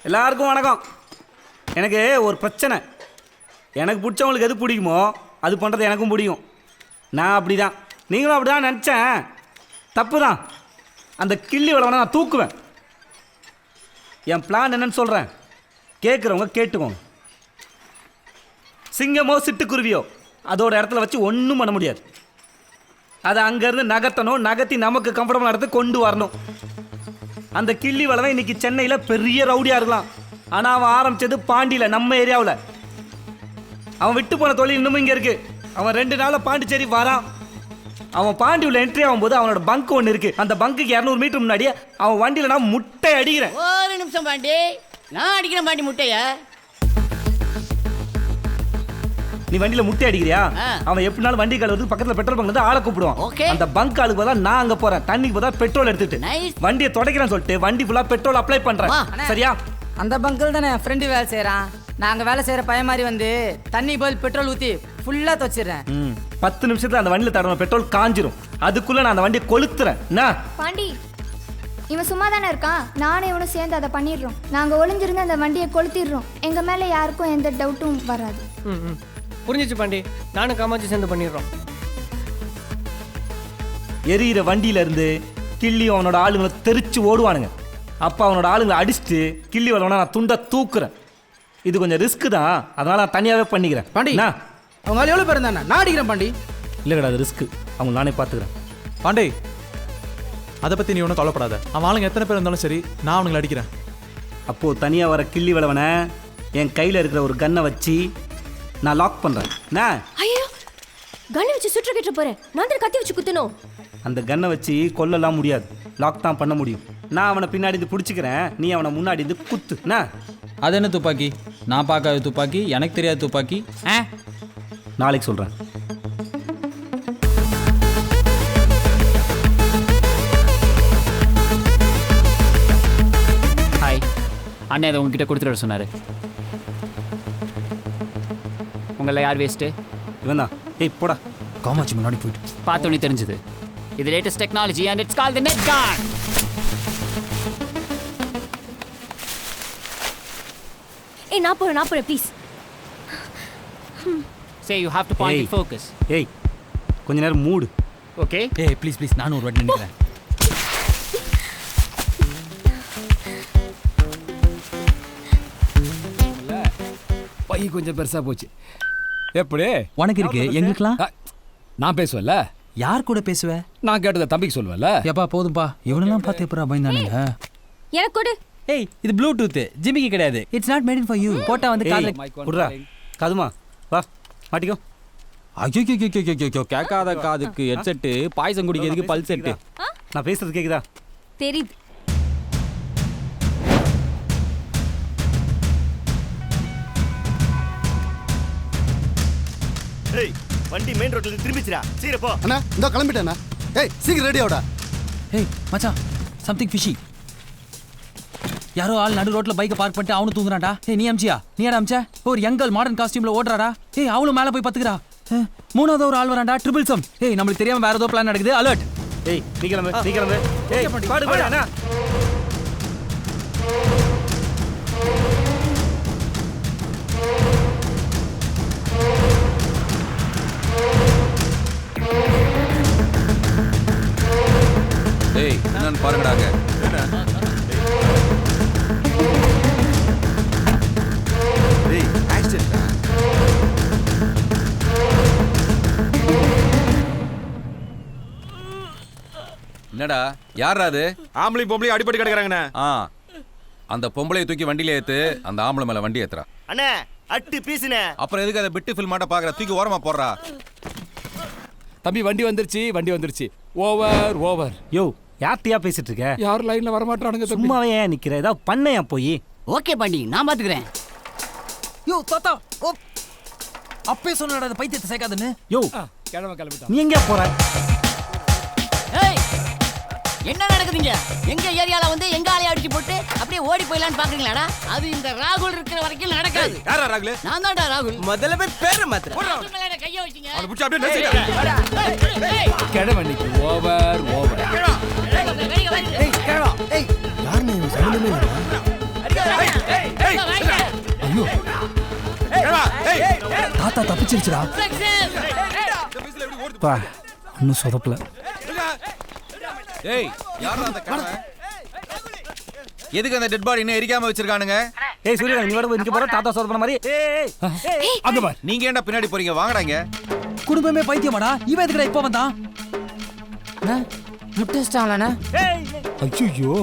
எல்லாருக்கும் வணக்கம். எனக்கு ஒரு பிரச்சனை. எனக்கு பிடிச்சவங்களுக்கு எது பிடிக்குமோ அது பண்ணுறது எனக்கும் பிடிக்கும். நான் அப்படி தான், நீங்களும் அப்படி தான் நினச்சேன். தப்பு தான். அந்த கிள்ளி வளவனை நான் தூக்குவேன். என் பிளான் என்னன்னு சொல்கிறேன், கேட்குறவங்க கேட்டுக்கோங்க. சிங்கமோ சிட்டுக்குருவியோ அதோட இடத்துல வச்சு ஒன்றும் பண்ண முடியாது. அதை அங்கேருந்து நகர்த்தணும், நகர்த்தி நமக்கு கம்ஃபர்டபுள் இடத்து கொண்டு வரணும். அந்த கிள்ளி வளவன் இன்னைக்கு சென்னையில் பெரிய ரவுடியாக இருக்கலாம். ஆனால் அவன் ஆரம்பித்தது பாண்டியில், நம்ம ஏரியாவில். அவன் விட்டு போன தொழில் இன்னமும் இங்கே இருக்குது. அவன் 2 நாளில் பாண்டிச்சேரி வரான். அவன் பாண்டி உள்ள என்ட்ரி ஆகும்போது அவனோட பங்க் ஒன்று இருக்குது. அந்த பங்குக்கு 200 மீட்டர் முன்னாடியே அவன் வண்டியில் நான் முட்டை அடிக்கிறேன். ஒரு நிமிஷம் பாண்டி, நான் அடிக்கிறேன் பாண்டி முட்டைய. நீ வண்டியில முட்டை அடிக்கிறியா? அவன் எப்படினாலும் வண்டி கழுவுறதுக்கு பக்கத்துல பெட்ரோல் பங்க்ல இருந்து ஆளை கூப்பிடுவான். அந்த பங்க் ஆளுக்கு பதிலா நான் அங்க போறேன். தண்ணிக்கு பதிலா பெட்ரோல் எடுத்துட்டு வண்டியை துடைக்கிறேன்னு சொல்லிட்டு வண்டி ஃபுல்லா பெட்ரோல் அப்ளை பண்றேன். சரியா? அந்த பங்கில் தானே ஃப்ரெண்டு வேலை செய்யறான். நாங்க வேலை செய்யற பையன் மாதிரி வந்து தண்ணி பதில் பெட்ரோல் ஊத்தி ஃபுல்லா துவச்சிடுறேன். 10 நிமிஷத்துல அந்த வண்டியில தடவை பெட்ரோல் காஞ்சிரும். அதுக்குள்ள நான் அந்த வண்டியை கொளுத்துறேன். பாண்டி, இவன் சும்மா தானே இருக்கான். நானும் இவனும் சேர்ந்து அதை பண்ணிடுறோம். நாங்க ஒளிஞ்சிருந்து அந்த வண்டியை கொளுத்திடுறோம். எங்க மேல யாருக்கும் எந்த டவுட்டும் வராது. புரிஞ்சிச்சு பாண்டி, நானும் காமாட்சி சேர்ந்து பண்ணிடுறோம். எரியிற வண்டியில இருந்து கிள்ளி அவனோட ஆளுங்களை தெரிச்சு ஓடுவானுங்க. அப்ப அவனோட ஆளுங்களை அடிச்சுட்டு கிள்ளி வரவனா நான் துண்டை தூக்குறேன். இது கொஞ்சம் ரிஸ்க் தான், அதனால நான் தனியாவே பண்ணிக்கிறேன். பாண்டி, அவங்க ஆள் எவ்வளோ பேர் இருந்தானே? நான் அடிக்கிறேன் பாண்டி. இல்லை கிடையாது, ரிஸ்க். அவங்க நானே பார்த்துக்கிறேன். பாண்டி, அதை பற்றி நீ ஒன்றும் கவலைப்படாத. அவன் ஆளுங்க எத்தனை பேர் இருந்தாலும் சரி, நான் அவனுங்களை அடிக்கிறேன். அப்போது தனியாக வர கிள்ளி வளவனை என் கையில் இருக்கிற ஒரு கன்னை வச்சு நான் லாக் பண்ணுறேன். ஐயோ, கன்னை வச்சு சுற்ற கேட்டு போகிறேன். நான் தான் கத்தி வச்சு குத்தணும். அந்த கன்னை வச்சு கொல்லலாம் முடியாது, லாக் தான் பண்ண முடியும். நான் அவனை பின்னாடி இருந்து பிடிச்சிக்கிறேன், நீ அவனை முன்னாடி இருந்து குத்து. அது என்ன துப்பாக்கி? நான் பார்க்காத துப்பாக்கி, எனக்கு தெரியாத துப்பாக்கி. நாளைக்கு சொல்கிறேன். ஹாய் அண்ணே, அதை உங்ககிட்ட கொடுத்துட்டு சொன்னார். உங்களை யார் வேஸ்ட்டு? இவன் தான். ஏய் போடா. காமாட்சி முன்னாடி போயிட்டு பார்த்தோன்னே தெரிஞ்சுது. இது latest technology and it's called the net gun. ஏய், நான் போறேன் please. Say you have to point and focus. ஏய், கொஞ்ச நேரம் மூடு. ஓகே. ஏய் ப்ளீஸ் நானும் ஒரு வாட்டி நினைக்கிறேன். பை கொஞ்சம் பெருசா போச்சு. எப்படி உனக்கு இருக்கு, எங்களுக்குலாம்? நான் பேசுவேன்ல. யார் கூட பேசுவ? நான் கேட்டதை தம்பிக்கு சொல்லுவேன்ல. எப்பா போதும்பா, இவனெல்லாம் பார்த்து எப்பரா பயந்தானுங்க. எனக்கு கொடு. ஏய், இது ப்ளூடூத், ஜிமிக்கி கிடையாது. It's not made for you. போட்டா வந்து காதுல குடுறா. காதுமா வா, மாட்டிக்கோ. ஐயோ, கேட்காத காதுக்கு ஹெட்செட், பாய்சன் குடிக்கிறதுக்கு பல் செட். நான் பேசுறது கேக்குதா? தெரியுது. ஏய், வண்டி மெயின் ரோட்ல திரும்பிச்சுடா. சீக்கிரம் போ. அண்ணா, இந்த கிளம்பிட்டேண்ணா. ஏய், சீக்கிரம் ரெடி ஆவுடா. ஏய் மச்சான், சம்திங் ஃபிஷி. யாரோ ஆள் நடு ரோட்ல பைக்கை பார்க் பண்ணிட்டு அவனு தூங்குறான்டா. ஏய், நீ அமிச்சியா? நீ ஏடா அமிச்ச? ஒரு யங்கல் மாடர்ன் காஸ்டியூம்ல ஓடுறாரா? ஏய், அவளும் மேல போய் பத்துக்கிறா. 3வது ஒரு ஆள் வரான்டா, ட்ரிபிள் சம். ஏய், நம்மளுக்கு தெரியாம வேற ஏதோ பிளான் நடக்குது. அலர்ட். ஏய், நீ கிளம்பு. ஏய், பாடு அண்ணா. ஏய், என்னன்னு பாருங்கடாங்க. ஏய், ஆக்சிடென்ட். என்னடா, யாரா அது? ஆம்பளை பொம்பளை அடிபட்டு கிடக்குறாங்கண்ணே. அந்த பொம்பளையை தூக்கி வண்டியில ஏத்து, அந்த ஆம்பளை மேல வண்டி ஏத்துறா. அண்ணே, அட்டு பீசுனே. அப்புறம் எதுக்கு அதை பிட்டு ஃபில் மாட்ட பாக்குற? தூக்கி ஓரமா போடுறா. தம்பி, வண்டி வந்துருச்சு. ஓவர். யோ, யார்ட்டியா பேசிட்டு இருக்க? யார் லைன்ல வர மாட்டானுங்க. சும்மாவே ஏன் நிக்கிற? ஏதாவது பண்ணையா போய். ஓகே பாண்டி, நான் பாத்துக்கிறேன். யோ தாத்தா, ஓ அப்பே சொன்னடா அந்த பைத்தியத்தை சேர்க்காதன்னு. யோ, கிளம்பிட்டான். நீ எங்க போற? ஏய், என்ன நடக்குதுங்க? எங்க ஏரியால வந்து எங்க ஆளைய அடிச்சு போட்டு அப்படியே ஓடி போயிடலான்னு பாக்குறீங்களாடா? அது இந்த ராகுல் இருக்கிற வரைக்கும் நடக்காது. யாரா ராகுல்? நான் தான்டா ராகுல். முதல்ல போய் பேரை மாத்துற. கைய வச்சீங்க. அவனை புடிச்சு அப்படியே நசிங்க. கிளம்பி ஓவர். ஏய், யாருன்னு சம்பந்தமே இல்ல. தாத்தா தப்பிச்சிருச்சுடா. பா இன்னும் சொதப்பல. ஏய் யாரா அந்த கடை? எதுக்கு அந்த டெட் பாடி இன்னும் எரிக்காம வச்சிருக்கானுங்க? ஏய் சூர்யா நீ வர இங்க போற தாத்தா சொதப்பன மாதிரி. ஏய் அங்க பாரு. நீங்க ஏன்டா பின்னாடி போறீங்க? வாங்கடாங்க. குடும்பமே பைத்தியமாடா. இவன் எதுக்குடா இப்ப வந்தான்? முட்டஸ்டாங்களா? ஐயோ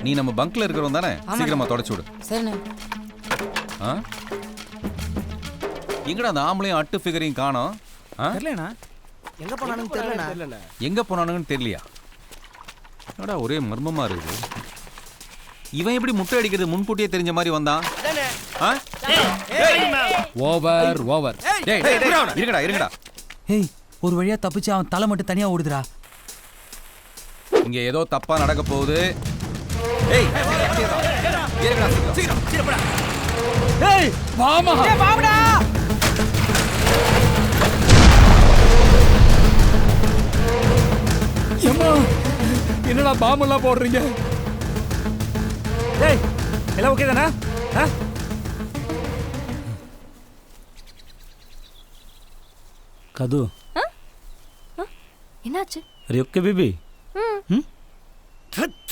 நீ நம்ம பங்க்ல இருக்கிறவன் தானே? சீக்கிரமா தொடச்சு விடு. சரிண்ணே. எங்கடா அந்த ஆம்பளையும் அட்டு ஃபிகரையும் காணோம்? தெரியலண்ணா. எங்க போனானுன்னு தெரியலண்ணா. எங்க போனானுங்கன்னு தெரியலையா? என்னடா ஒரே மர்மமா இருக்குது. இவன் எப்படி முட்டை அடிக்கிறது முன்கூட்டியே தெரிஞ்ச மாதிரி வந்தான்? Over over. இருங்கடா இருங்கடா. ஏய் ஒரு வழியா தப்பிச்சு அவன் தலை மட்டும் தனியா ஓடுதுடா. இங்க ஏதோ தப்பா நடக்க போகுது. ஏய் ஏறுடா சீக்கிரம் சீக்கிரம். ஏய் வாமா. ஏய் வாடா. ஏம்மா என்னடா பாம்பெல்லாம் போடுறீங்க? ஏய் எல்லாம் ஓகே தானா? கது என்னாச்சு? Array okay baby.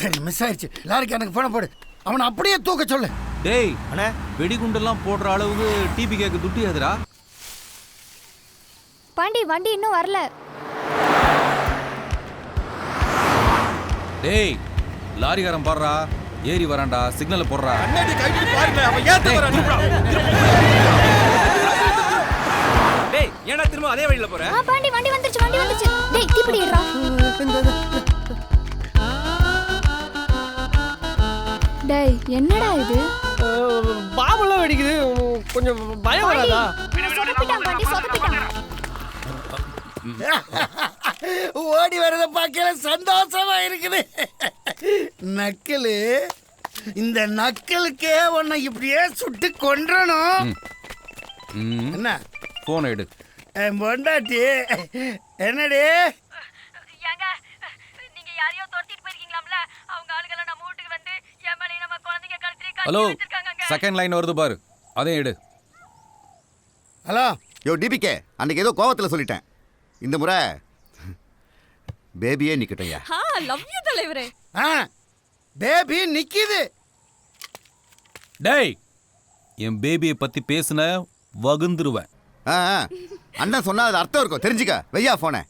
சரி மிஸ் ஆயிடுச்சு. லாரிக்கு எனக்கு போன போடு. அவனை அப்படியே தூக்க சொல்லு. டேய் அண்ணே வெடிகுண்டெல்லாம் போடுற அளவுக்கு டிபி கேக்கு துட்டு ஏதுடா? பாண்டி வண்டி இன்னும் வரல. டேய் லாரிகாரன் பாடுறா ஏறி வரான்டா சிக்னல் போடுறா. டேய் ஏன்டா திரும்ப அதே வழியில போற? பாண்டி வண்டி வந்துருச்சு. டேய் தீப்பிடி ஏறா. டேய் என்னடா இது? பாம்பெல்லாம் வெடிக்குது. கொஞ்சம் பயம் வராதா? சொதப்பிட்டான் பாண்டி சொதப்பிட்டான். ஓடி வரத பார்க்கல சந்தோஷமா இருக்குது. நக்கலு இந்த நக்கலுக்கே உன்னை இப்படியே சுட்டு கொன்றணும். என்ன போன் எடு. பொண்டாட்டி என்னடி? ஏங்க நீங்க யாரையோ தொட்டிட்டு போயிருக்கீங்களாம்ல? அவங்க ஆளுகளை நம்ம வீட்டுக்கு வந்து எம்எல்ஏ நம்ம குழந்தைங்க கழுத்திலே ஹலோ கட்டி வச்சிருக்காங்க. செகண்ட் லைன் வருது பாரு அதையும் எடு. ஹலோ யோ டிபிகே அன்னைக்கு ஏதோ கோவத்துல சொல்லிட்டேன். இந்த முறை பேபியே நிக்கட்டையா. லவ் யூ தலைவரே. பேபி நிக்குது. டேய் என் பேபியை பத்தி பேசுன வகுந்துருவேன். அண்ணன் சொன்னா அது அர்த்தம் இருக்கும் தெரிஞ்சுக்க. வெய்யா போனே.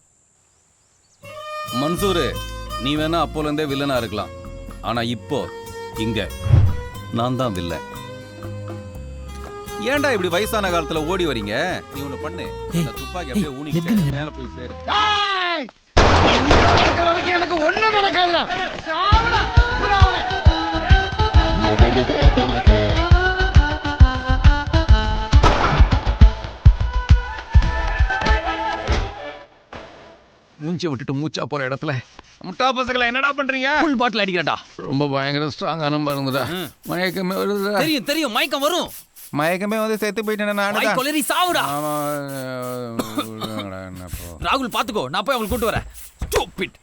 மன்சூரு நீ வேணா அப்போலேருந்தே வில்லனா இருக்கலாம். ஆனா இப்போ இங்க நான் தான் வில்லன். ஏன்டா இப்படி வயசான காலத்துல ஓடி வரீங்க? நீ ஒண்ணு பண்ணு. இந்த துப்பாக்கி அப்படியே ஊனிக்கிட்டு மேல போய் சேரு. எனக்கு ஒண்ணு நடக்காது. மூஞ்சி விட்டுட்டு மூச்சா போற இடத்துல முட்டா பசங்களா என்னடா பண்றீங்க? ஃபுல் பாட்டில் அடிக்கிறடா. ரொம்ப பயங்கர ஸ்ட்ராங்கான மருந்துடா. மயக்கமே வருதுடா. தெரியும் மயக்கம் வரும். மயக்கமே வந்து செத்து போயிட்டேன் நானு. கொலரி சாவுடா. ஆமா. ராகுல் பாத்துக்கோ நான் போய் அவங்களை கூட்டி வரேன். ஸ்டூபிட்.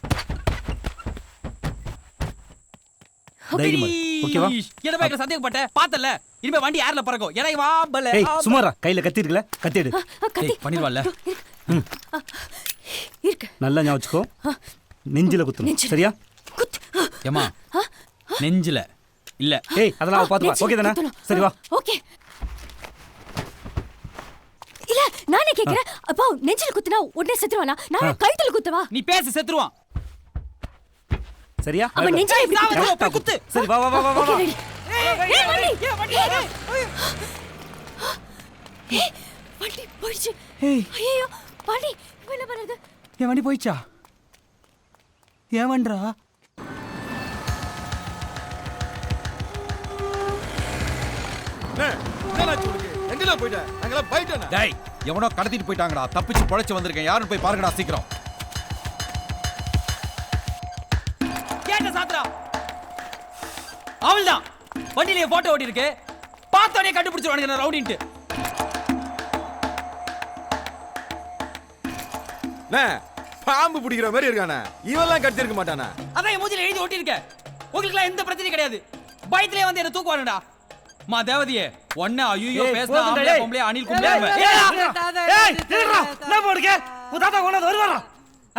ஓகேவா? என்ன பயங்கர சந்தேகப்பட்ட பார்த்தல. இனிமே வண்டி யார்ல பறக்கும்? எடை வா பல. ஏய் சுமாரா கையில கத்தி இருக்குல கத்தி எடு. ஏய் பண்ணிடுவால. இருக்கு. நல்லா ஞாபகம் வச்சுக்கோ. நெஞ்சில குத்தணும் சரியா? ஏமா நெஞ்சில இல்ல. ஏய் அதெல்லாம் பாத்து வா. ஓகே தானே? சரி வா. ஓகே. இல்ல நானே கேக்குறேன். அப்பா நெஞ்சில குத்துனா உடனே செத்துருவானா? நான் கழுத்துல குத்தவா? நீ பேச செத்துருவான். சரியா? அவன் நெஞ்சில எப்படி குத்து? சரி வா வா வா வா. ஏய் வண்டி போயிடுச்சு. ஐயோ வண்டி என்ன பண்றது? என் வண்டி போயிடுச்சா? ஏன் வண்டா? டேய் எவனோ கடத்திட்டு போயிட்டாங்கடா. தப்பிச்சு பொழைச்சு வந்திருக்கேன். யாரும் போய் பாருங்கடா சீக்கிரம். கேட்ட சாத்ரா. அவள்தான் வண்டியில போட்டோ ஓடி இருக்கு. பார்த்தோனே கண்டுபிடிச்சிருவானுங்க நான் ரவுடின்ட்டு. பாம்பு பிடிக்கிற மாதிரி இருக்கானே. இவெல்லாம் கட்டி இருக்க மாட்டானா? அதான் என் மூஞ்சில எழுதி ஓட்டி இருக்க. உங்களுக்குலாம் எந்த பிரச்சனையும் கிடையாது. பயத்திலே வந்து என்ன தூக்குவானுடா. மா தேவதியே ஒண்ணே ஐயோ ஏய், பேசுனா போதும்டா, ஆம்பளை டேய். பொம்பளை அணில் ஏய், கும்பிடுவாங்க ஏய், நில்லுடா. என்ன போடுங்க? உன் தாத்தா கொண்டாந்து வருவாரா?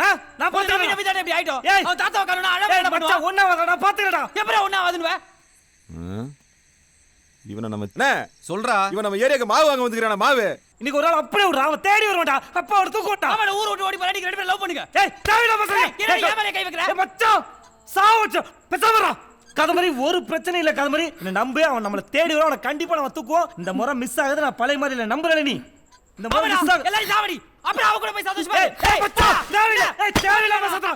ஆ? நான் பாத்துக்கிறேன். இப்படி ஆயிட்டோம் ஏய். அவன் தாத்தா உட்காரணும் ஏய், அழகா மச்சான், பண்ணுவான் ஒண்ணா வாடா, நான் பாத்துக்கிறேன்டா. எப்பறம் ஒண்ணா ஆதுன்னுவே இவனை நம்ம என்ன சொல்றா இவன் நம்ம ஏரியாக்கு மாவு வாங்க வந்துக்கிறான மாவு. இன்னைக்கு ஒரு நாள் அப்படியே விடுறா, அவன் தேடி வருவான்டா. அப்பா அவனை தூக்குவான்டா. அவன ஊர் விட்டு ஓடி போறா நீங்க ரெண்டு பேரும் லவ் பண்ணுங்க ஏய், தேவையில்லாம பேசுறீங்க. ஏய், ஏன் மேல கை வைக்கிற? ஏய், மச்சான், சாவச்சு. பேசாம இருடா. கதை மாதிரி ஒரு பிரச்சனை இல்ல, கதை மாதிரி என்ன நம்பு. அவன் நம்மள தேடி வரும், அவனை கண்டிப்பா நம்ம தூக்குவோம். இந்த முறை மிஸ் ஆகுது, நான் பழைய மாதிரி இல்ல, நம்புறேன் நீ. இந்த முறை அவனா, மிஸ் ஆகுது. எல்லாரும் சாவடி அப்புறம் அவ கூட போய் சந்தோஷமா ஏய், ஏய், மச்சான், தேவையில்ல. ஏய், தேவையில்லாம பேசாத.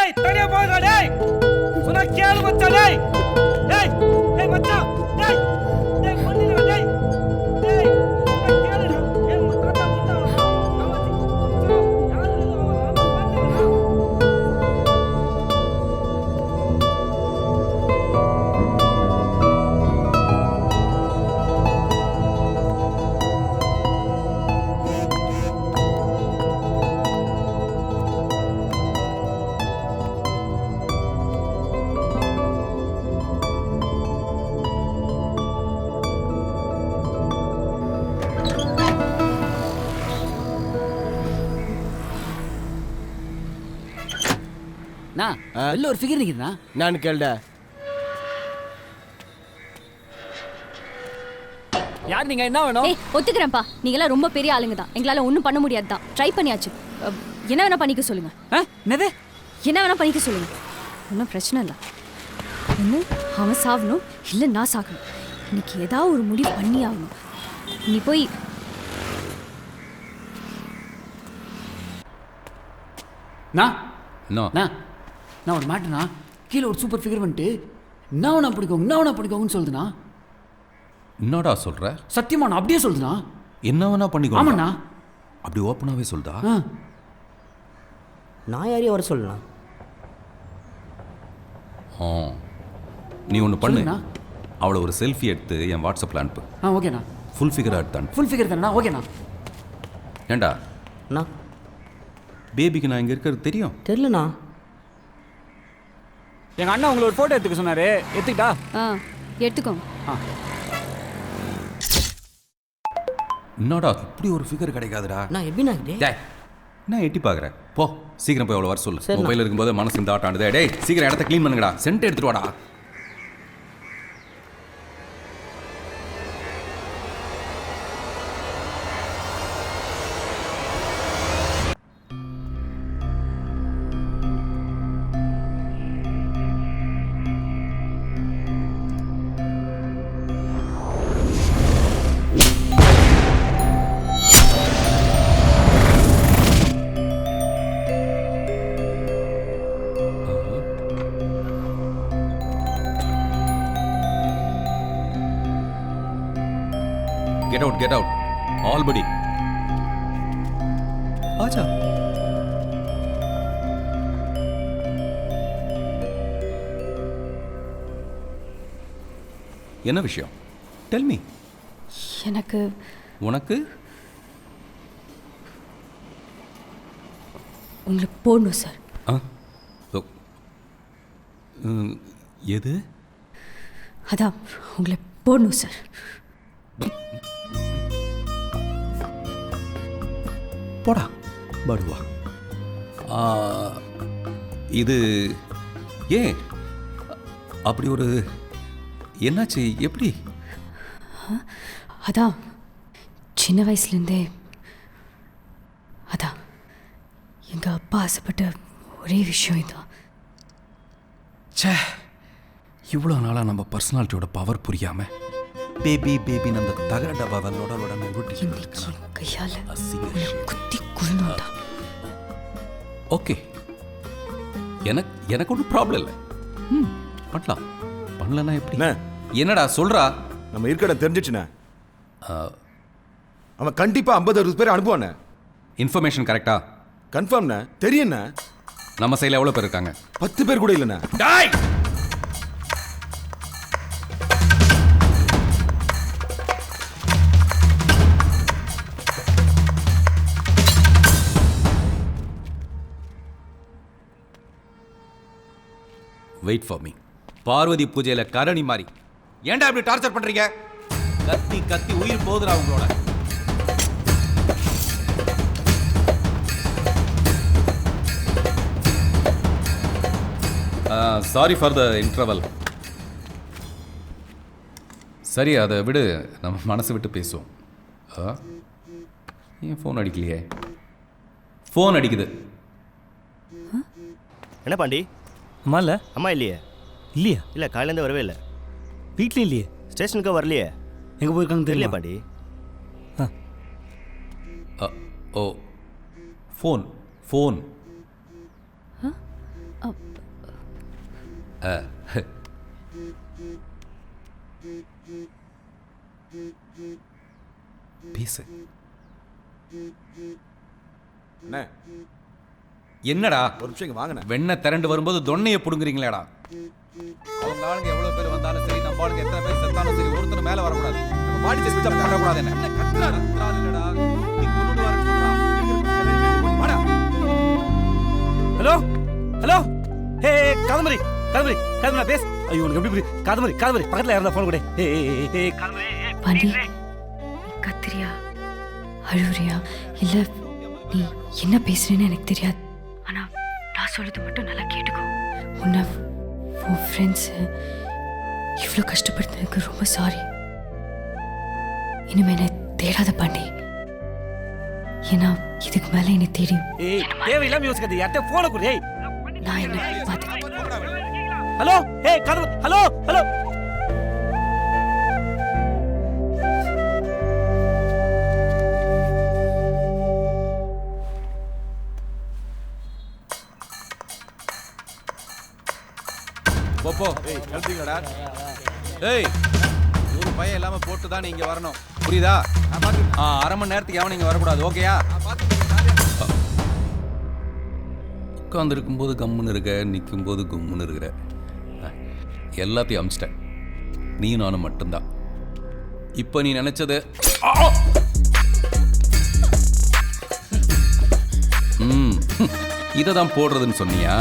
ஏய், தனியா போடா, டேய். சொன்னா கேளு மச்சான், டேய். ஏய், ஏய், மச்சான், டேய். டேய், ஒண்ணுல டேய். டேய், சொன்னா கேளுடா. ஏய், உங்க தாத்தா வந்தா மச்சான், யாரு இல்ல, அவன் பாத்துறா. நான் வெளில ஒரு ஃபிகர் நிக்குதுண்ணா. நான் கேள்டா யார் நீங்க என்ன வேணும்? ஏய், ஒத்துக்கிறேன்ப்பா. நீங்களாம் ரொம்ப பெரிய ஆளுங்க தான். எங்களால ஒன்றும் பண்ண முடியாது தான். ட்ரை பண்ணியாச்சு. என்ன வேணா பண்ணிக்க சொல்லுங்க. என்னது என்ன வேணா பண்ணிக்க சொல்லுங்க. ஒன்றும் பிரச்சனை இல்லை. ஒன்று அவன் சாகணும், இல்லை நான் சாகணும். இன்னைக்கு ஏதாவது ஒரு முடிவு பண்ணி ஆகணும். நீ போய் நான் நோ நான் ஒரு மாட்டேனா கீழே ஒரு சூப்பர் ஃபிகர் வந்துட்டு நான் பிடிக்கோங்கன்னு சொல்லுதுண்ணா. என்னடா சொல்ற? சத்தியமா நான் அப்படியே சொல்லுதுண்ணா. என்ன வேணா பண்ணிக்கோ. ஆமாண்ணா. அப்படி ஓப்பனாவே சொல்றா. நான் யாரையும் வர சொல்லலாம். நீ ஒன்று பண்ணு. சொல்லுண்ணா. அவளை ஒரு செல்ஃபி எடுத்து என் வாட்ஸ்அப்பில் அனுப்பு. ஓகேண்ணா. ஃபுல் ஃபிகர் எடுத்தான். ஃபுல் ஃபிகர் தானே? ஓகேண்ணா. ஏண்டா அண்ணா பேபிக்கு நான் இங்கே இருக்கிறது தெரியும். தெரிலண்ணா. எங்க அண்ணா உங்களை ஒரு போட்டோ எடுத்துக்க சொன்னாரு. எடுத்துக்கிட்டா? எடுத்துக்கோங்க. என்னடா இப்படி ஒரு ஃபிகர் கிடைக்காதுடா. நான் எப்படிண்ணா இது? டேய் நான் எட்டி பார்க்குறேன். போ சீக்கிரம் போய் அவ்வளோ வர சொல்லு. சரிண்ணா. மொபைல் இருக்கும்போது மனசு இந்த ஆட்டம் ஆடுதே. டேய் சீக்கிரம் இடத்த க்ளீன் பண்ணுங்கடா. சென்ட் எடுத்துட்டு வாடா. Get out. All body. आजा. என்ன விஷயம்? Tell me. எனக்கு உனக்கு உங்களுக்கு போடணும் சார். எது? அதான் உங்களை போடணும் சார். போடா படுவா. இது ஏன் அப்படி ஒரு என்னாச்சு? எப்படி? அதான் சின்ன வயசுலேருந்தே அதான் எங்கள் அப்பா ஆசைப்பட்ட ஒரே விஷயம் இதுதான். சே, இவ்வளோ நாளாக நம்ம பர்சனாலிட்டியோட பவர் புரியாம பேபின்னு அந்த தகர டப்பாவை லொட இன்னைக்கு கையால் குத்தி குழணும்டா. ஓகே, எனக்கு ஒன்றும் ப்ராப்ளம் இல்லை. பண்ணலாம். பண்ணலன்னா எப்படி? என்னடா சொல்றா? நம்ம இருக்கட தெரிஞ்சிச்சுண்ணே. அவன் கண்டிப்பா 50-60 பேர் அனுப்புவானே. இன்ஃபர்மேஷன் கரெக்டா? கன்ஃபார்ம்ண்ணே. தெரியுண்ணே. நம்ம சைடில் எவ்வளோ பேர் இருக்காங்க? 10 பேர் கூட இல்லைண்ணே. டாய் வெயிட் ஃபார் மீ. பார்வதி பூஜையில் கரணி மாறி ஏன்டா இப்படி டார்ச்சர் பண்றீங்க? கத்தி கத்தி உயிர் போகுதுடா உங்களோட. Sorry for the interval. சரி, அதை விடு, நம்ம மனசு விட்டு பேசுவோம். ஏன் ஃபோன் அடிக்கலையே? ஃபோன் அடிக்குது. என்ன பாண்டி? அம்மா இல்லை. அம்மா இல்லையே? இல்லையா? இல்லை, காலையிலேருந்து வரவே இல்லை. வீட்லேயும் இல்லையே. ஸ்டேஷனுக்கு வரலையே. எங்கே போயிருக்காங்க தெரியல பாண்டி. ஓ, ஃபோன் ஃபோன். பேசு. என்னடா ஒரு நிமிஷம் வாங்கின வெண்ணெய் திரண்டு வரும்போது தொன்னையை புடுங்குறீங்களேடா. அவங்க ஆளுங்க எவ்வளவு பேர் வந்தாலும் சரி, நம்ம ஆளுங்க எத்தனை பேர் செத்தாலும் சரி, ஒருத்தர் மேல வரக்கூடாது. நம்ம பாடி டெஸ்ட் பண்ணக்கூடாது. என்ன கத்துறாருடா? நீ கொண்டு வர சொல்றா. வாடா. ஹலோ ஹலோ, ஹே காதம்பரி காதம்பரி காதம்பரி பேச. ஐயோ உனக்கு எப்படி புரியுது? காதம்பரி காதம்பரி பக்கத்தில் இருந்தா ஃபோன் கூட. ஏ காதம்பரி பாண்டி, கத்திரியா அழுவுறியா? இல்லை நீ என்ன பேசுறேன்னு எனக்கு தெரியாது. ஆனால் நான் சொல்றது மட்டும் நல்லா கேட்டுக்கோ. உன்னை உன் ஃப்ரெண்ட்ஸு இவ்வளோ கஷ்டப்படுத்துறதுக்கு ரொம்ப சாரி. இனிமே என்னை தேடாத பாண்டி. ஏன்னா இதுக்கு மேலே என்னை தேடி தேவையில்லாம யோசிக்காது. யார்கிட்ட ஃபோனை கொடு. ஏய் நான் என்ன பார்த்து. ஹலோ, ஏய் காதம்பரி, ஹலோ ஹலோ. போ. ஏய் கிளம்பிங்கடா. ஏய், ஒரு பையன் இல்லாம போட்டு தான் நீங்க வரணும், புரியுதா? அரை மணி நேரத்துக்கு எவன் நீங்க வரக்கூடாது, ஓகேயா? உட்கார்ந்து இருக்கும்போது கம்முன்னு இருக்க, நிற்கும் போது கும்முன்னு இருக்கிற. எல்லாத்தையும் அமிச்சிட்டேன். நீயும் நானும் மட்டும்தான். இப்போ நீ நினைச்சது இதை தான் போடுறதுன்னு சொன்னியா?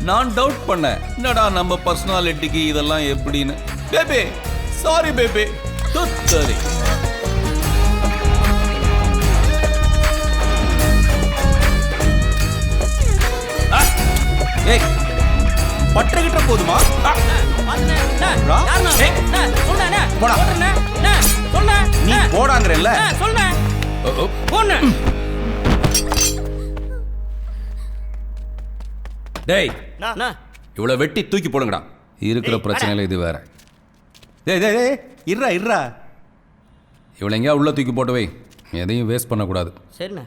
நான் டவுட் பண்ணேன், என்னடா நம்ம பர்சனாலிட்டிக்கு இதெல்லாம் எப்படின்னு. பேபே சாரி பேபே, சரி. ஏய் பட்டகிட்ட போதுமா? நீ போடாங்கறல்ல. டேய், இவ்வளவு வெட்டி தூக்கி போடுங்கடா. இருக்கிற பிரச்சனையில இது வேற. டேய் டேய் டேய், இருடா. இவ்வளவு எங்கேயா உள்ள தூக்கி போட்டு வை. எதையும் வேஸ்ட் பண்ணக்கூடாது. சரிண்ணா.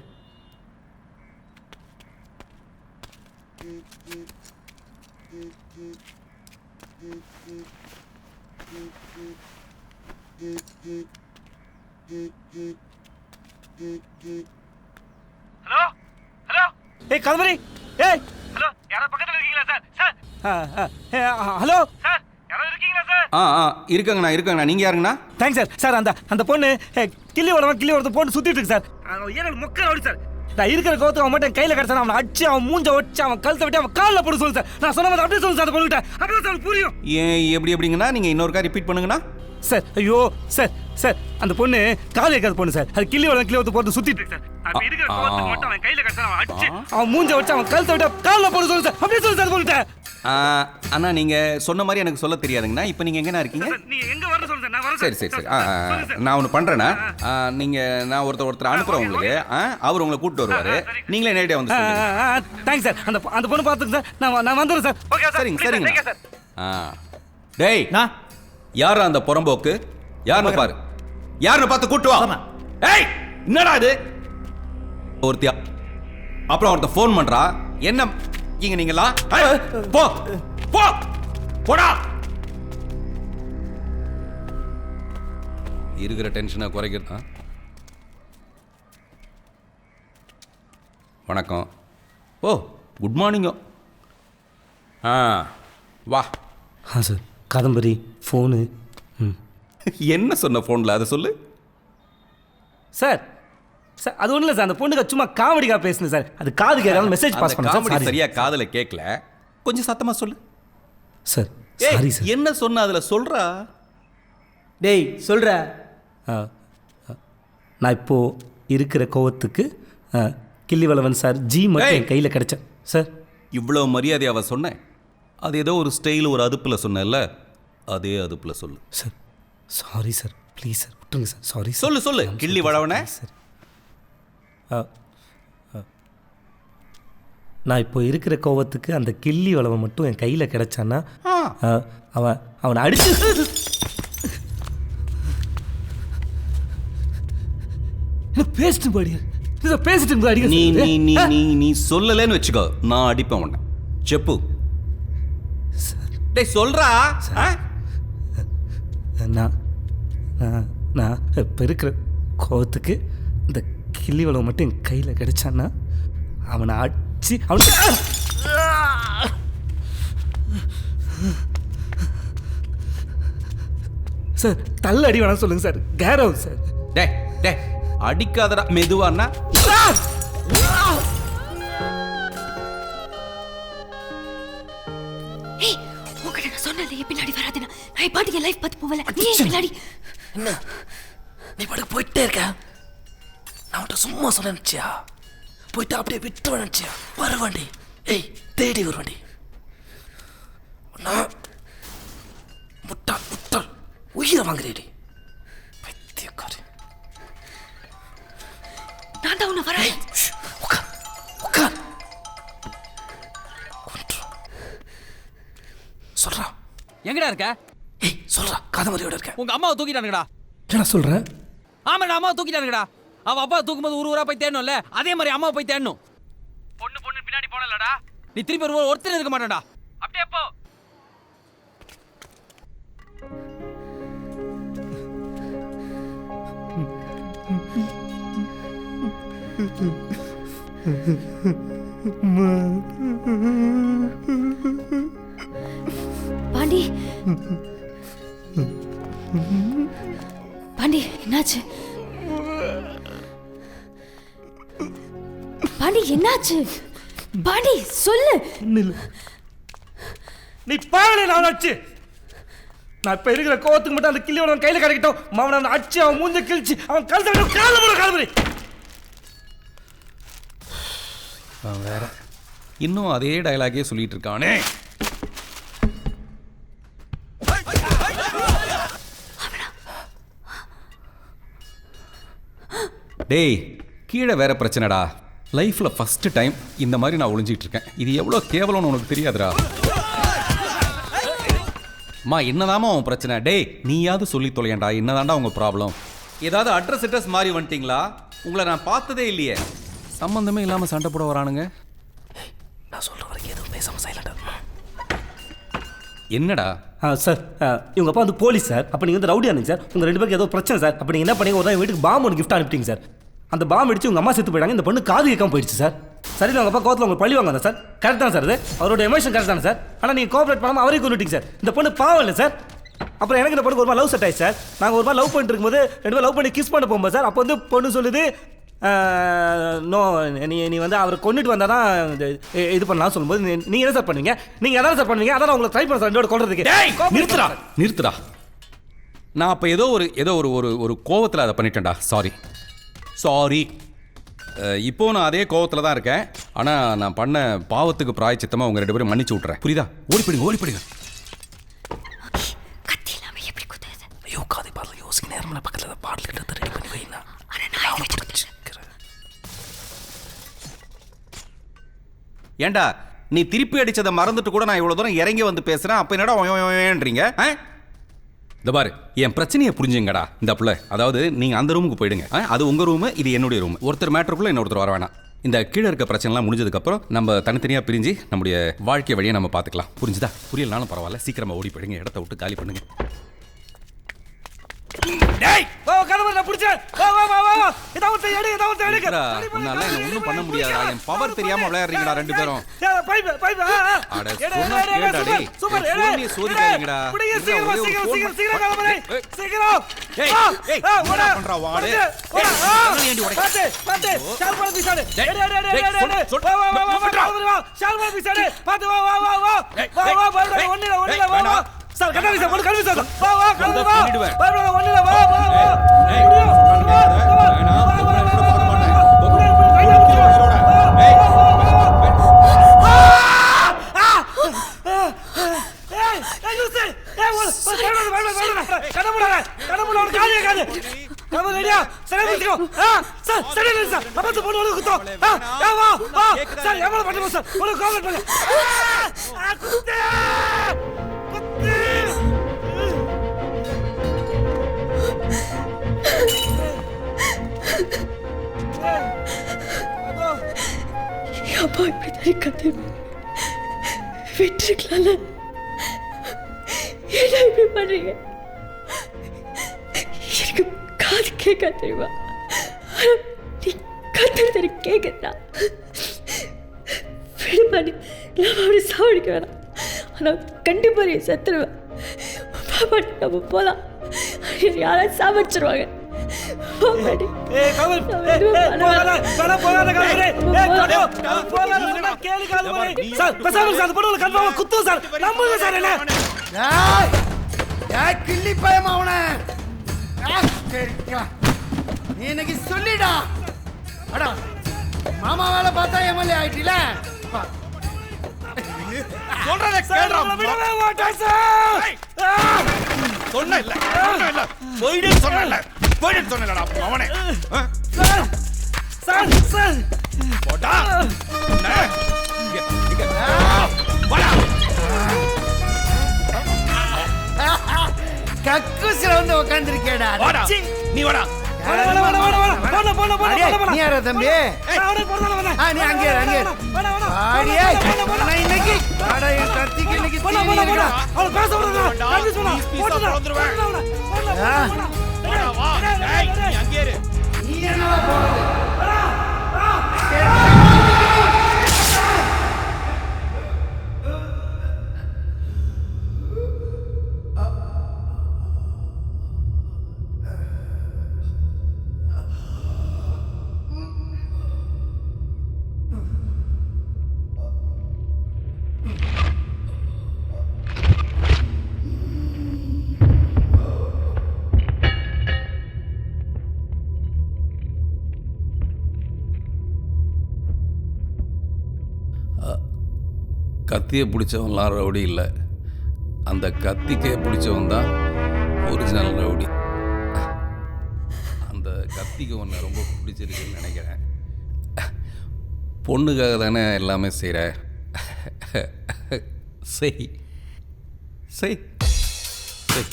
ஹலோ ஹலோ, ஏய் காதம்பரி, ஏய் ஹலோ, யாரோ பக்கத்துல இருக்கீங்களா சார்? சார் ஹலோ சார், யாரோ இருக்கீங்களா சார்? இருக்காங்கண்ணா. நீங்க யாருங்கண்ணா? Thanks sir. சார் அந்த பொண்ணு கிள்ளி வரத போட்டு சுத்திட்டு இருக்கு சார். ஏன் மொக்க ஓடி சார். நான் இருக்கிற கோத்து அவன் மட்டும் கையில கிடைச்சா அவனை அடிச்சு அவன் மூஞ்ச வச்சு அவன் கழுத்தை விட்டு அவன் காலில் போட்டு சொல்லு சார். நான் சொன்ன மாதிரி அப்படியே சொல்லு சார். பொண்ணுகிட்ட அப்படியே சார் புரியும். ஏன் எப்படிங்கண்ணா? நீங்க இன்னொருக்கா ரிப்பீட் பண்ணுங்கண்ணா. சார் ஐயோ சார் சார், அந்த பொண்ணு காலில் இருக்கிறது பொண்ணு சார். அது கிள்ளி வரத்து போட்டு சுத்திட்டு இருக்கு சார். அப்படி இருக்கிற கோத்து மட்டும் அவன் கையில கிடைச்சா அவன் அடிச்சு அவன் மூஞ்ச வச்சு அவன் கழுத்தை விட்டு காலில் போட்டு சொல்லு சார். அப்படியே சொல்லு சார் பொண்ணுகிட்ட. அண்ணா நீங்க சொன்ன மாதிரி எனக்கு சொல்ல தெரியாதுங்கண்ணா. இப்போ நீங்க எங்கண்ணா இருக்கீங்க? நீ எங்க வரணும் சொல்லு சார். நான் வரேன். சரி. நான் ஒன்று பண்றேன்னா, நீங்க நான் ஒருத்தர் அனுப்புறேன் உங்களுக்கு. அவர் உங்களை கூப்பிட்டு வருவாரு. நீங்களே நேரடியாக வந்து சொல்லுங்க. Thanks sir. அந்த பொண்ணு பார்த்துங்க சார். நான் வந்துடுறேன் சார். Okay sir. சரிங்க சார். டேய், யாரா அந்த புறம்போக்கு? யாருன்னு பாரு. யாருன்னு பார்த்து கூட்டு வா. ஏய் என்னடா இது? ஒருத்தியா அப்புறம் ஒருத்த ஃபோன் பண்றா. என்ன இங்க நீங்களா? போ போ போடா. இருக்கிற டென்ஷனை குறைக்கிறதா? வணக்கம். ஓ குட் மார்னிங்கோ. வா. Sir Kadambari phone. என்ன சொன்ன ஃபோனில் அதை சொல்லு சார். சார் அது ஒன்றும் இல்லை சார். அந்த பொண்ணுக்கு சும்மா காமெடிக்காக பேசுனேன் சார். அது காது கேட்காம மெசேஜ் பாஸ் பண்ண. காமெடி சரியா காதில் கேட்கல. கொஞ்சம் சத்தமாக சொல்லு சார். Sorry sir. என்ன சொன்ன அதுல சொல்றா. டேய் சொல்ற. நான் இப்போ இருக்கிற கோவத்துக்கு கிள்ளிவளவன் சார் ஜி மட்டும் என் கையில் கிடைச்சேன் சார். இவ்வளோ மரியாதை அவ சொன்னேன். அது ஏதோ ஒரு ஸ்டைல் ஒரு அதுப்பில் சொன்னேன்ல, அதே அதுப்பில் சொல்லு. Sir sorry sir, please sir விட்டுருங்க சார். சாரி சொல்லு சொல்லு. கிள்ளி வளவனே சார். நான் இப்போ இருக்கிற கோவத்துக்கு அந்த கிள்ளி வளவன் மட்டும் என் கையில் கிடைச்சான்னா அவனை அடிச்சு பேசிட்டு பாடி பேசிட்டு அடிக்க. நீ நீ நீ நீ நீ சொல்லலன்னு வச்சுக்கோ, நான் அடிப்பேன் உன்னை. செப்பு. டேய் சொல்றா. நான் இப்போ இருக்கிற கோவத்துக்கு இந்த கிள்ளி வளவன் மட்டும் என் கையில் கிடைச்சான்னா அவனை அடிச்சு சார் தள்ள அடி வேணாம் சொல்லுங்க சார். கேரவ் சார். டேய் டேய் அடிக்காதடா மெதுவானா. ஏய் உங்ககிட்ட நான் சொன்னேன் பின்னாடி வராதுன்னு. நான் பாட்டுக்கு லைஃப் பார்த்து போவல. நீ பின்னாடி என்ன நீ பாட்டுக்கு போயிட்டே இருக்க. நான் உன்ட்ட சும்மா சொல்ல நினச்சியா? போயிட்டு அப்படியே விட்டு நினச்சியா? வருவாண்டி. ஏய் தேடி வருவாண்டி. முட்டாள் முட்டாள் உயிரை வாங்குறேடி. பைத்தியக்காரி. நான் தான் உன்னை வரேன். உட்கார் உட்கார். சொல்றா. எங்கடா இருக்க? ஏய் சொல்றா. காதமரியோட இருக்க. உங்க அம்மாவை தூக்கிட்டானுங்கடா. என்ன சொல்ற? ஆமாடா அம்மாவை தூக்கிட்டானுங்கடா. அவ அப்பா தூக்கும்போது ஊரா போய் தேடணும்ல, அதே மாதிரி அம்மாவை போய் தேடணும். பொண்ணு பின்னாடி போனலடா. நீ திருப்பி ஒருத்தர் இருக்க மாட்டேன்டா. அப்படியே போ. பாண்டி பாண்டி என்னாச்சு? பாண்டி என்னாச்சு? பாண்டி சொல்லு. நீ பாவலே நான் அடிச்சு. நான் இப்ப இருக்கிற கோவத்துக்கு மட்டும் அந்த கிள்ளியோட அவன் கையில கிடைக்கட்டும். அவனை அடிச்சு அவன் மூஞ்ச கிழிச்சு அவன் காலமரி. அவன் வேற இன்னும் அதே டயலாகே சொல்லிட்டு இருக்கானே. டேய் கீழே வேற பிரச்சனைடா. லைஃப்ல ஃபர்ஸ்ட் டைம் இந்த மாதிரி நான் ஒளிஞ்சிட்டு இருக்கேன். இது எவ்வளோ கேவலம்னு உனக்கு தெரியாதுடா. மா என்னதாமா உன் பிரச்சனை? டேய் நீயாவது சொல்லி தொலையண்டா. என்னதாண்டா உங்க ப்ராப்ளம்? ஏதாவது அட்ரஸ் மாறி வந்துட்டீங்களா? உங்களை நான் பார்த்ததே இல்லையே. சம்பந்தமே இல்லாம சண்டை போட வரானுங்க. நான் சொல்ற வரைக்கும் எதுவும் பேசாம சைலண்டா. என்னடா? சார் இவங்க அப்பா வந்து போலீஸ் சார். அப்போ நீங்கள் வந்து ரவுடியானுங்க சார். உங்கள் 2 பேருக்கு ஏதோ பிரச்சனை சார். அப்போ நீங்கள் என்ன பண்ணீங்க? ஒரு வீட்டுக்கு பாம்பு ஒன்று கிஃப்ட் அனுப்பிட்டீங்க சார். அந்த பாம்பு அடிச்சு உங்கள் அம்மா செத்து போயிட்டாங்க. இந்த பொண்ணு காது கேட்காம போயிடுச்சு சார். சரி உங்கள் அப்பா கோவத்தில் உங்களுக்கு பழி வாங்க சார். கரெக்ட் தான் சார். அது அவரோட எமோஷன் கரெக்ட் தான் சார். ஆனால் நீங்கள் கோஆப்ரேட் பண்ணாமல் அவரையும் கொண்டுட்டீங்க சார். இந்த பொண்ணு பாவம் இல்லை சார். அப்புறம் எனக்கு இந்த பொண்ணுக்கு ஒரு மாதிரி லவ் செட் ஆயிடுச்சு சார். நாங்கள் ஒரு மாதிரி லவ் பண்ணிட்டு இருக்கும்போது 2 பேரும் லவ் பண்ணி கிஸ் பண்ண போகும்போது சார், அப்போ வந்து பொண்ணு சொல்லுது நோ நீ வந்து அவரை கொண்டுட்டு வந்தால் தான் இது பண்ணலாம் சொல்லும்போது நீங்கள் என்ன சார் பண்ணுவீங்க? நீங்கள் எதாவது சார் பண்ணுவீங்க. அதான் உங்களை ட்ரை பண்ண சார் என்னோட கொள்றதுக்கு. நிறுத்துடா. நான் அப்போ ஏதோ ஒரு கோவத்தில் அதை பண்ணிட்டேன்டா. சாரி. இப்போ நான் அதே கோவத்தில் தான் இருக்கேன். ஆனால் நான் பண்ண பாவத்துக்கு பிராயச்சித்தமாக உங்கள் 2 பேரும் மன்னிச்சு விட்றேன். புரியுதா? ஓடிப்பிடுங்க. கத்தி இல்லாம எப்படி குத்துறது? ஐயோ காதை பாடல யோசிக்க நேரம் பக்கத்தில் பாடல் எடுத்து ரெடி பண்ணி வைனா. ஏண்டா நீ திருப்பி அடிச்சதை மறந்துட்டு கூட நான் இவ்வளோ தூரம் இறங்கி வந்து பேசுகிறேன். அப்போ என்னடா இந்த பாரு என் பிரச்சனையை புரிஞ்சுங்கடா. இந்த பிள்ளை அதாவது நீங்கள் அந்த ரூமுக்கு போயிடுங்க. அது உங்கள் ரூமு, இது என்னுடைய ரூம். ஒருத்தர் மேட்டருக்குள்ளே இன்னொருத்தர் வர வேணாம். இந்த கீழே இருக்க பிரச்சனைலாம் முடிஞ்சதுக்கப்புறம் நம்ம தனித்தனியாக பிரிஞ்சு நம்முடைய வாழ்க்கை வழியை நம்ம பார்த்துக்கலாம். புரிஞ்சுதா? புரியலனாலும் பரவாயில்ல. சீக்கிரமாக ஓடி போயிடுங்க. இடத்த விட்டு காலி பண்ணுங்க. உன்னால ஒன்றும் பண்ண முடியாதா? என் பவர் தெரியாம விளையாடுறீங்களா 2 பேரும்? சோதிக்காதீங்கடா. வேணாம். சார் கட்டாரி சார் கட்டாரி சார் வா வா கட்டாரி வா பண்ணிடுவேன். வா ஒண்ணுல வா வா வா ஏய், வேணாம். உங்களை கூட போட மாட்டேன். ஏய், அப்பா இப்படிதான் கதை விட்டுருக்கலாம்ல. ஏன்னா இப்படி பண்றீங்க? எனக்கு காது கேட்க தெரியுமா? ஆனா நீ கத்துறது கேட்கறா. விடுபாடி நான் அப்படி சாவடிக்க வேணாம். ஆனா கண்டிப்பா நீ செத்துருவேன். பாப்பா நம்ம போலாம். யாராவது சாவடிச்சிருவாங்க. கிள்ளி பயம் அவன நீ இன்னைக்கு சொல்லிடா. அடா மாமா வேலை பார்த்தா எம்எல்ஏ ஆயிட்டில. சொல்றத கேளுடா. விடவே மாட்டேன் சார். சொன்ன இல்ல போயிடு சொன்னல போயிடு சொன்னலடா அவனே. சார் சார் சார் போடா இங்க வாடா. கக்குஸ்ல வந்து உட்கார்ந்திருக்கேடா. வாடா நீ வாடா. நீ யாரா தம்பி? நீ அங்கே அங்கே இன்னைக்கு கத்திக்கு இன்னைக்கு நீ என்னவா போறது? கத்தியை பிடிச்சவன்லாம் ரவுடி இல்லை, அந்த கத்திக்கே பிடிச்சவன் தான் ஒரிஜினல் ரவுடி. அந்த கத்திக்கு ஒன்று ரொம்ப பிடிச்சிருக்குன்னு நினைக்கிறேன். பொண்ணுக்காக தானே எல்லாமே செய்கிற. செய் செய் செய்.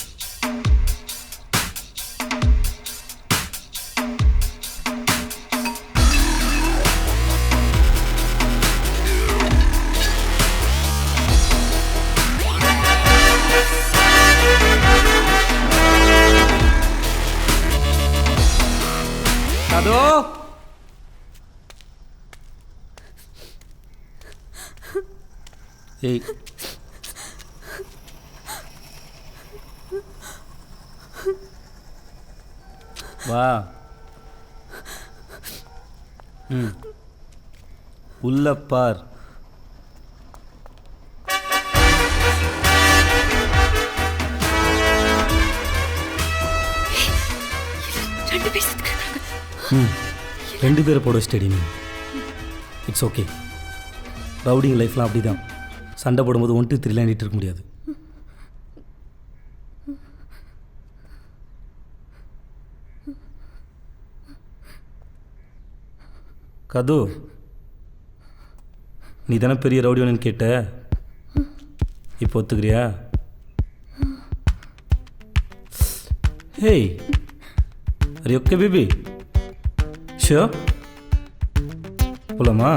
அதோ ஏய் வா. உள்ள பார். ரெண்டு பேரை போட வச்சிட்டடி நீ. It's okay. ரவுடிங் லைஃப்லாம் அப்படி தான். சண்டை போடும்போது 1 2 3 எண்ணிட்டு இருக்க முடியாது. கது, நீ தானே பெரிய ரவுடியோன்னு கேட்ட, இப்போ ஒத்துக்கிறியா? Hey, are you okay baby? Sure? போலாமா?